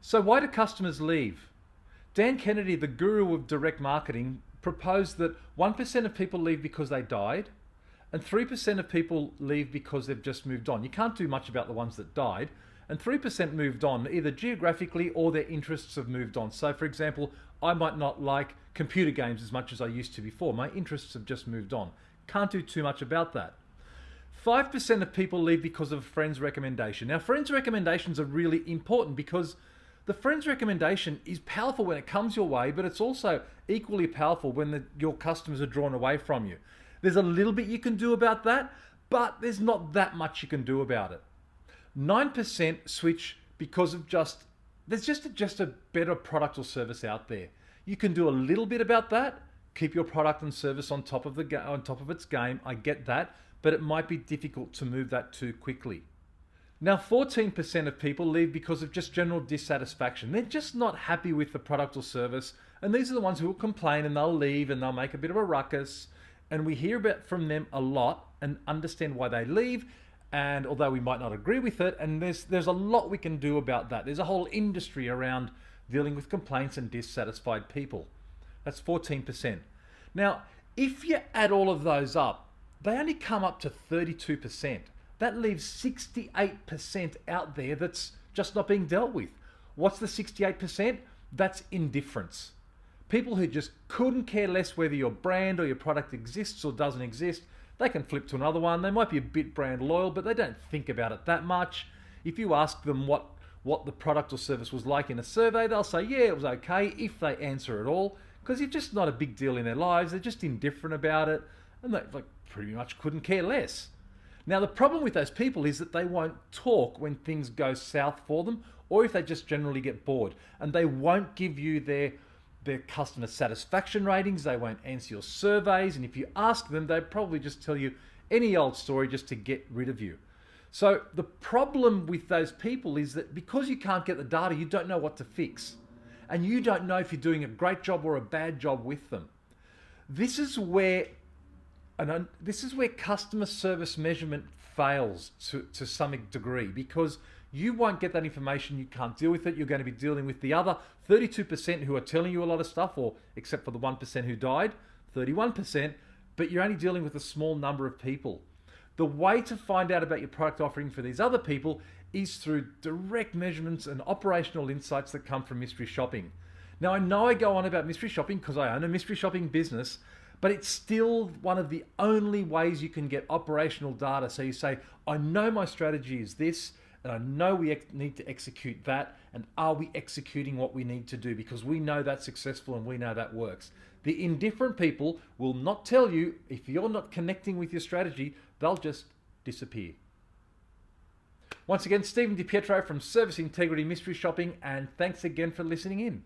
So why do customers leave? Dan Kennedy, the guru of direct marketing, proposed that 1% of people leave because they died and 3% of people leave because they've just moved on. You can't do much about the ones that died, and 3% moved on either geographically or their interests have moved on. So for example, I might not like computer games as much as I used to before. My interests have just moved on. Can't do too much about that. 5% of people leave because of a friend's recommendation. Now, friends' recommendations are really important because the friend's recommendation is powerful when it comes your way, but it's also equally powerful when your customers are drawn away from you. There's a little bit you can do about that, but there's not that much you can do about it. 9% switch because of there's just a better product or service out there. You can do a little bit about that, keep your product and service on top of its game. I get that, but it might be difficult to move that too quickly. Now, 14% of people leave because of just general dissatisfaction. They're just not happy with the product or service, and these are the ones who will complain and they'll leave and they'll make a bit of a ruckus. And we hear about from them a lot and understand why they leave. And although we might not agree with it, and there's a lot we can do about that. There's a whole industry around dealing with complaints and dissatisfied people. That's 14%. Now, if you add all of those up, they only come up to 32%. That leaves 68% out there that's just not being dealt with. What's the 68%? That's indifference. People who just couldn't care less whether your brand or your product exists or doesn't exist. They can flip to another one. They might be a bit brand loyal, but they don't think about it that much. If you ask them what the product or service was like in a survey, they'll say, yeah, it was okay, if they answer at all, because it's just not a big deal in their lives. They're just indifferent about it, and they pretty much couldn't care less. Now, the problem with those people is that they won't talk when things go south for them, or if they just generally get bored, and they won't give you their customer satisfaction ratings. They won't answer your surveys, and if you ask them, they'll probably just tell you any old story just to get rid of you. So the problem with those people is that because you can't get the data, you don't know what to fix, and you don't know if you're doing a great job or a bad job with them. This is where customer service measurement fails to some degree, because you won't get that information. You can't deal with it. You're going to be dealing with the other 32% who are telling you a lot of stuff, or except for the 1% who died, 31%, but you're only dealing with a small number of people. The way to find out about your product offering for these other people is through direct measurements and operational insights that come from mystery shopping. Now, I know I go on about mystery shopping because I own a mystery shopping business, but it's still one of the only ways you can get operational data. So you say, I know my strategy is this, and I know we need to execute that, and are we executing what we need to do? Because we know that's successful and we know that works. The indifferent people will not tell you. If you're not connecting with your strategy, they'll just disappear. Once again, Stephen DiPietro from Service Integrity Mystery Shopping, and thanks again for listening in.